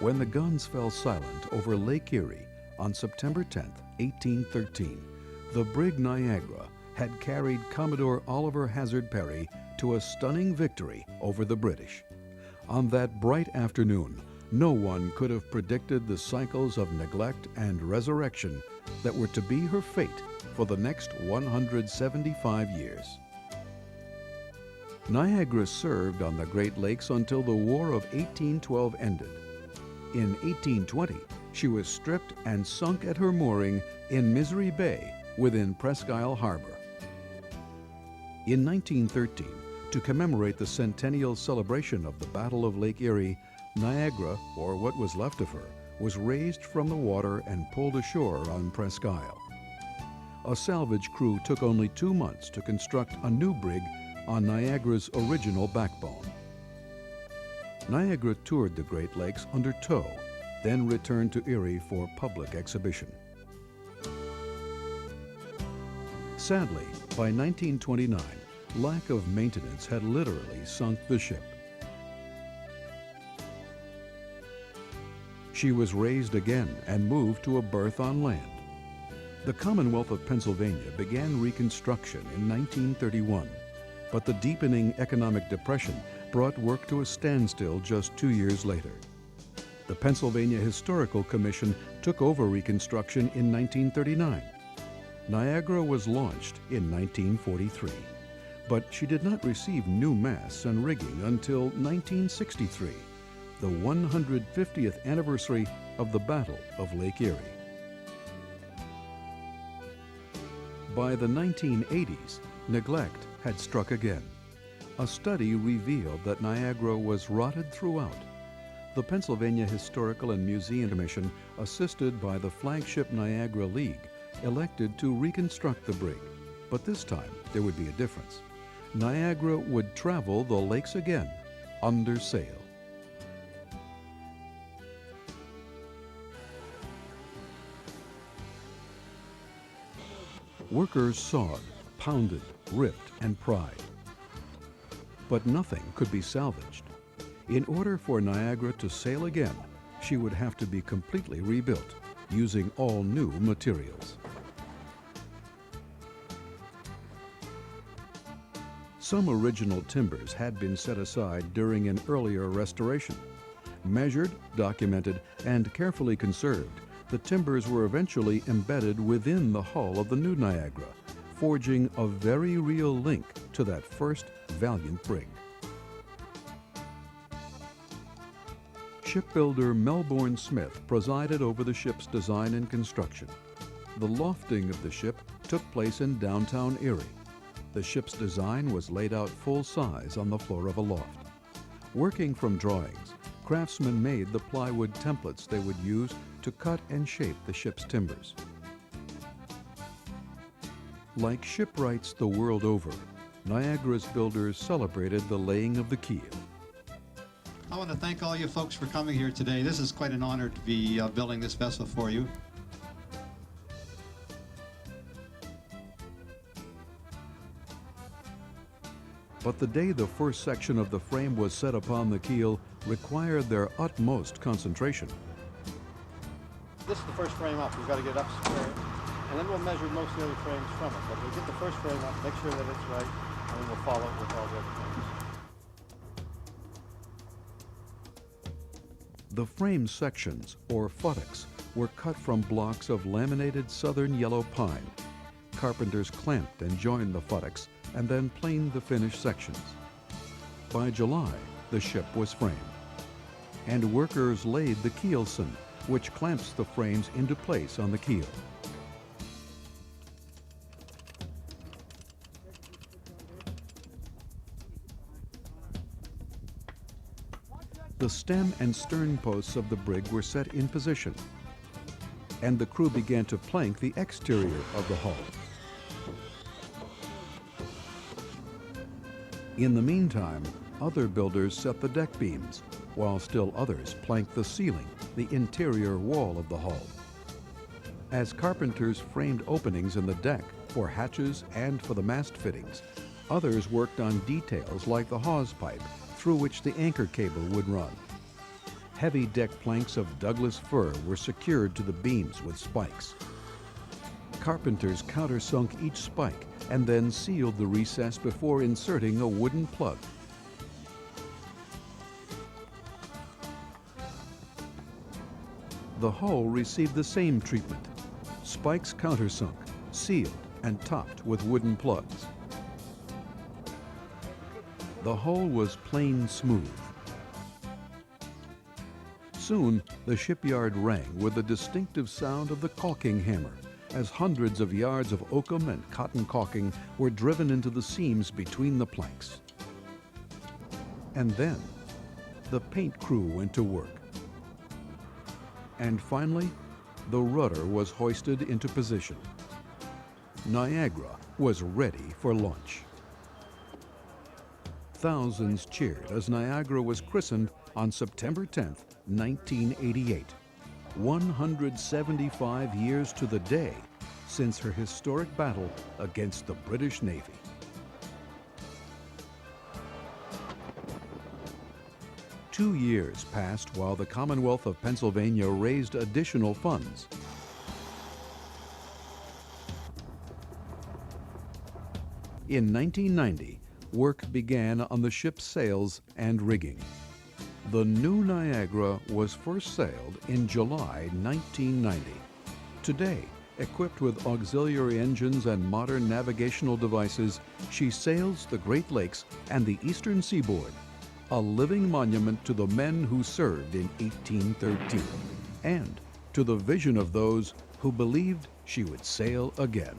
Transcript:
when the guns fell silent over Lake Erie on September 10, 1813, the Brig Niagara had carried Commodore Oliver Hazard Perry to a stunning victory over the British. On that bright afternoon, no one could have predicted the cycles of neglect and resurrection that were to be her fate for the next 175 years. Niagara served on the Great Lakes until the War of 1812 ended. In 1820, she was stripped and sunk at her mooring in Misery Bay within Presque Isle Harbor. In 1913, to commemorate the centennial celebration of the Battle of Lake Erie, Niagara, or what was left of her, was raised from the water and pulled ashore on Presque Isle. A salvage crew took only 2 months to construct a new brig on Niagara's original backbone. Niagara toured the Great Lakes under tow, then returned to Erie for public exhibition. Sadly, by 1929, lack of maintenance had literally sunk the ship. She was raised again and moved to a berth on land. The Commonwealth of Pennsylvania began reconstruction in 1931, but the deepening economic depression brought work to a standstill just 2 years later. The Pennsylvania Historical Commission took over reconstruction in 1939. Niagara was launched in 1943, but she did not receive new masts and rigging until 1963, the 150th anniversary of the Battle of Lake Erie. By the 1980s, neglect had struck again. A study revealed that Niagara was rotted throughout. The Pennsylvania Historical and Museum Commission, assisted by the flagship Niagara League, elected to reconstruct the brig. But this time, there would be a difference. Niagara would travel the lakes again, under sail. Workers sawed, pounded, ripped, and pried. But nothing could be salvaged. In order for Niagara to sail again, she would have to be completely rebuilt, using all new materials. Some original timbers had been set aside during an earlier restoration. Measured, documented, and carefully conserved, the timbers were eventually embedded within the hull of the new Niagara, forging a very real link to that first valiant brig. Shipbuilder Melbourne Smith presided over the ship's design and construction. The lofting of the ship took place in downtown Erie. The ship's design was laid out full-size on the floor of a loft. Working from drawings, craftsmen made the plywood templates they would use to cut and shape the ship's timbers. Like shipwrights the world over, Niagara's builders celebrated the laying of the keel. I want to thank all you folks for coming here today. This is quite an honor to be building this vessel for you. But the day the first section of the frame was set upon the keel required their utmost concentration. This is the first frame up. We've got to get up square, and then we'll measure most of the other frames from it. But we'll get the first frame up, make sure that it's right, and then we'll follow it with all the other frames. The frame sections, or futtocks, were cut from blocks of laminated southern yellow pine. Carpenters clamped and joined the futtocks and then planed the finished sections. By July, the ship was framed, and workers laid the keelson, which clamps the frames into place on the keel. The stem and stern posts of the brig were set in position, and the crew began to plank the exterior of the hull. In the meantime, other builders set the deck beams, while still others planked the ceiling, the interior wall of the hull. As carpenters framed openings in the deck for hatches and for the mast fittings, others worked on details like the hawse pipe through which the anchor cable would run. Heavy deck planks of Douglas fir were secured to the beams with spikes. Carpenters countersunk each spike and then sealed the recess before inserting a wooden plug. The hull received the same treatment. Spikes countersunk, sealed, and topped with wooden plugs. The hull was plain smooth. Soon, the shipyard rang with the distinctive sound of the caulking hammer as hundreds of yards of oakum and cotton caulking were driven into the seams between the planks. And then, the paint crew went to work. And finally, the rudder was hoisted into position. Niagara was ready for launch. Thousands cheered as Niagara was christened on September 10, 1988, 175 years to the day since her historic battle against the British Navy. Two years passed while the Commonwealth of Pennsylvania raised additional funds. In 1990, work began on the ship's sails and rigging. The new Niagara was first sailed in July 1990. Today, equipped with auxiliary engines and modern navigational devices, she sails the Great Lakes and the eastern seaboard, a living monument to the men who served in 1813, and to the vision of those who believed she would sail again.